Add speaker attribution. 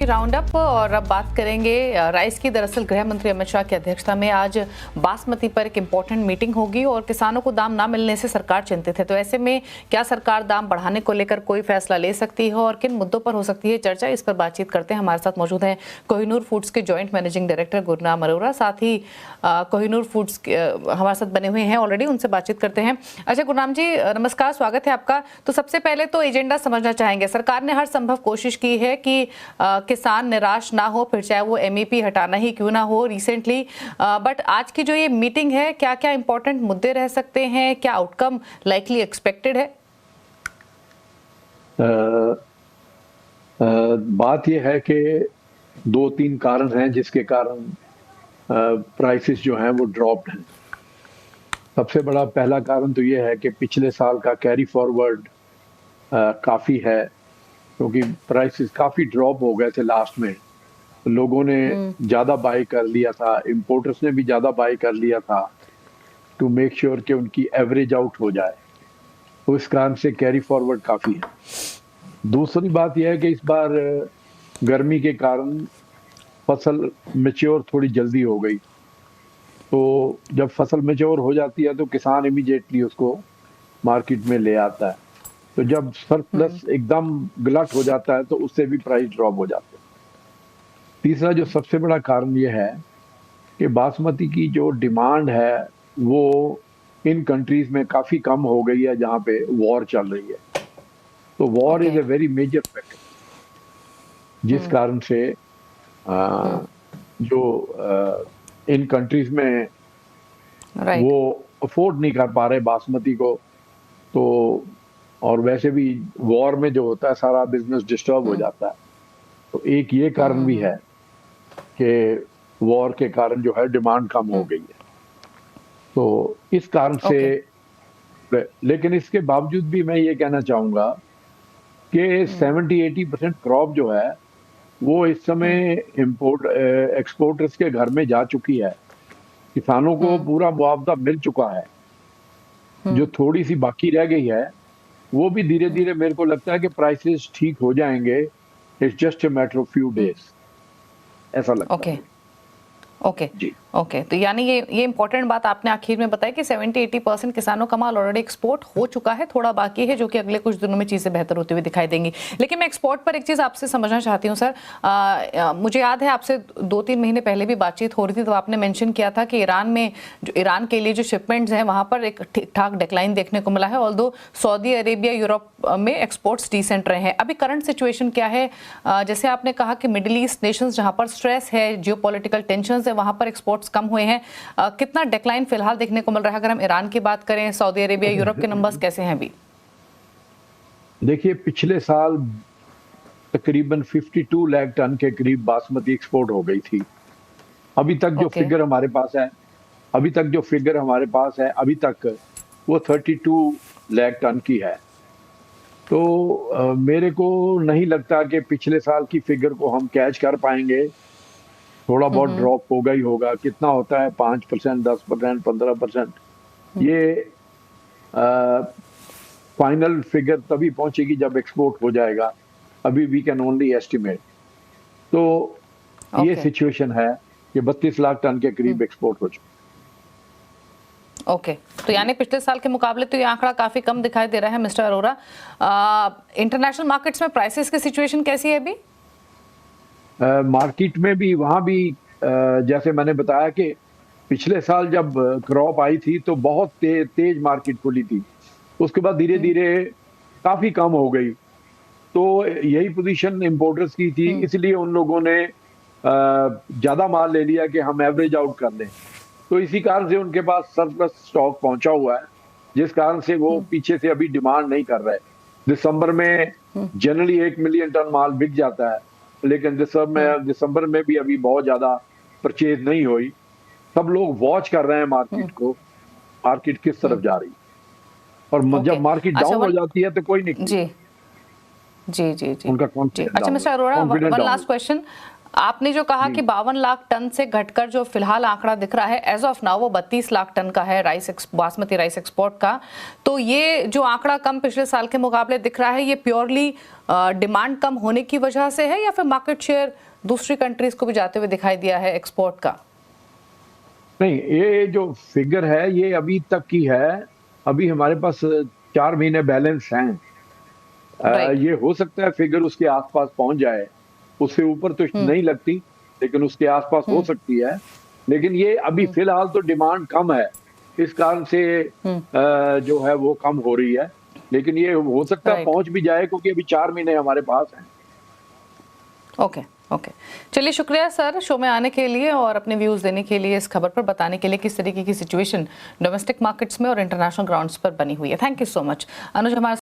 Speaker 1: Round up और अब बात करेंगे राइस की। दरअसल गृह मंत्री अमित शाह की अध्यक्षता में आज बासमती पर एक इम्पोर्टेंट मीटिंग होगी और किसानों को दाम ना मिलने से सरकार चिंतित है। तो ऐसे में क्या सरकार दाम बढ़ाने को लेकर कोई फैसला ले सकती है और किन मुद्दों पर हो सकती है चर्चा, इस पर बातचीत करते हैं। हमारे साथ मौजूद हैं कोहिनूर फूड्स के joint managing director Gurnam Arora, साथ ही कोहिनूर फूड्स हमारे साथ बने हुए हैं ऑलरेडी, उनसे बातचीत करते हैं। अच्छा गुरनाम जी, नमस्कार, स्वागत है आपका। तो सबसे पहले तो एजेंडा समझना चाहेंगे। सरकार ने हर संभव कोशिश की है कि किसान निराश ना हो, फिर चाहे वो एमईपी हटाना ही क्यों ना हो रिसेंटली, बट आज की जो ये मीटिंग है, क्या क्या इंपॉर्टेंट मुद्दे रह सकते हैं, क्या आउटकम लाइकली एक्सपेक्टेड है?
Speaker 2: बात ये है कि 2-3 कारण हैं जिसके कारण प्राइसेस जो हैं वो ड्रॉप्ड हैं। सबसे बड़ा पहला कारण तो ये है कि पिछले साल का कैरी फॉरवर्ड काफ़ी है, क्योंकि प्राइसेस काफ़ी ड्रॉप हो गए थे लास्ट में। लोगों ने ज़्यादा बाई कर लिया था, इंपोर्टर्स ने भी ज़्यादा बाई कर लिया था टू मेक श्योर कि उनकी एवरेज आउट हो जाए। तो इस कारण से कैरी फॉरवर्ड काफ़ी है। दूसरी बात यह है कि इस बार गर्मी के कारण फसल मैच्योर थोड़ी जल्दी हो गई। तो जब फसल मैच्योर हो जाती है तो किसान इमीडिएटली उसको मार्केट में ले आता है। तो जब सरप्लस एकदम गलत हो जाता है तो उससे भी प्राइस ड्रॉप हो जाते हैं। तीसरा जो सबसे बड़ा कारण ये है कि बासमती की जो डिमांड है वो इन कंट्रीज में काफ़ी कम हो गई है जहाँ पे वॉर चल रही है। तो war is a very major factor, जिस कारण से जो इन कंट्रीज में वो अफोर्ड नहीं कर पा रहे बासमती को। तो और वैसे भी वॉर में जो होता है सारा बिजनेस डिस्टर्ब हो जाता है। तो एक ये कारण भी है कि वॉर के कारण जो है डिमांड कम हो गई है। तो इस कारण से लेकिन इसके बावजूद भी मैं ये कहना चाहूंगा कि 70-80% क्रॉप जो है वो इस समय एक्सपोर्टर्स के घर में जा चुकी है। किसानों को पूरा मुआवजा मिल चुका है। जो थोड़ी सी बाकी रह गई है वो भी धीरे धीरे मेरे को लगता है कि प्राइसेस ठीक हो जाएंगे। It's just a matter of few days, ऐसा लगता है।
Speaker 1: ओके, तो यानी ये इंपॉर्टेंट बात आपने आखिर में बताया कि 70-80% किसानों का माल ऑलरेडी एक्सपोर्ट हो चुका है, थोड़ा बाकी है जो कि अगले कुछ दिनों में चीज़ें बेहतर होती हुई दिखाई देंगी। लेकिन मैं एक्सपोर्ट पर एक चीज़ आपसे समझना चाहती हूँ सर। मुझे याद है आपसे 2-3 महीने पहले भी बातचीत हो रही थी, तो आपने मेंशन किया था कि ईरान के लिए जो शिपमेंट्स हैं वहाँ पर एक ठीक ठाक डिक्लाइन देखने को मिला है, ऑल्दो सऊदी अरेबिया यूरोप में एक्सपोर्ट्स डिसेंट रहे हैं। अभी करंट सिचुएशन क्या है? जैसे आपने कहा कि मिडिल ईस्ट नेशंस जहाँ पर स्ट्रेस है, जियोपॉलिटिकल टेंशंस है, वहाँ पर एक्सपोर्ट्स कम हुए हैं। कितना डिक्लाइन फिलहाल देखने को मिल रहा है? अगर हम ईरान की बात करें, सऊदी अरेबिया, यूरोप के नंबर्स कैसे हैं अभी?
Speaker 2: देखिए, पिछले साल तकरीबन 52 लाख टन के करीब बासमती एक्सपोर्ट हो गई थी। अभी तक जो फिगर हमारे पास है अभी तक वो 32 लाख टन की है। तो मेरे को नहीं लगता कि पिछले साल की फिगर को हम कैच कर पाएंगे। थोड़ा बहुत ड्रॉप होगा ही होगा। कितना होता है? 5%, 10%, 15%। ये फाइनल फिगर तभी पहुंचेगी जब एक्सपोर्ट हो जाएगा। अभी वी कैन ओनली एस्टिमेट। तो ये सिचुएशन है कि 32 लाख टन के करीब एक्सपोर्ट हो चुका।
Speaker 1: तो यानी पिछले साल के मुकाबले तो ये आंकड़ा काफी कम दिखाई दे रहा है मिस्टर अरोरा। इंटरनेशनल मार्केट्स में प्राइसेस की सिचुएशन कैसी है अभी?
Speaker 2: मार्केट में भी वहाँ भी जैसे मैंने बताया कि पिछले साल जब क्रॉप आई थी तो बहुत तेज मार्केट खुली थी। उसके बाद धीरे धीरे काफ़ी कम हो गई। तो यही पोजीशन इंपोर्टर्स की थी, इसलिए उन लोगों ने ज़्यादा माल ले लिया कि हम एवरेज आउट कर लें। तो इसी कारण से उनके पास सरप्लस स्टॉक पहुंचा हुआ है, जिस कारण से वो पीछे से अभी डिमांड नहीं कर रहे। दिसंबर में जनरली 1 मिलियन टन माल बिक जाता है, लेकिन दिसंबर में भी अभी बहुत ज़्यादा परचेज नहीं हुई। सब लोग वॉच कर रहे हैं मार्केट को, मार्केट किस तरफ जा रही है। और जब मार्केट डाउन हो जाती है तो कोई नहीं
Speaker 1: जी
Speaker 2: उनका कॉन्फिडेंस।
Speaker 1: अच्छा mister Arora, one last question. आपने जो कहा कि 52 लाख टन से घटकर जो फिलहाल आंकड़ा दिख रहा है एज ऑफ नाउ वो 32 लाख टन का है बासमती राइस एक्सपोर्ट का, तो ये जो आंकड़ा कम पिछले साल के मुकाबले दिख रहा है ये प्योरली डिमांड कम होने की वजह से है या फिर मार्केट शेयर दूसरी कंट्रीज को भी जाते हुए दिखाई दिया है एक्सपोर्ट का?
Speaker 2: नहीं, ये जो फिगर है ये अभी तक की है, अभी हमारे पास 4 महीने बैलेंस हैं। ये हो सकता है फिगर उसके आसपास पहुंच जाए, उससे ऊपर तो नहीं लगती लेकिन उसके आसपास हो सकती है, लेकिन ये अभी फिलहाल तो डिमांड कम है, इस कारण से जो है वो कम हो रही है, लेकिन ये हो सकता है पहुंच भी जाए क्योंकि अभी 4 महीने हमारे पास हैं।
Speaker 1: ओके, चलिए शुक्रिया सर शो में आने के लिए और अपने व्यूज देने के लिए, इस खबर पर बताने के लिए किस तरीके की सिचुएशन डोमेस्टिक मार्केट्स में और इंटरनेशनल ग्राउंड्स पर बनी हुई है। थैंक यू सो मच अनुज हमारे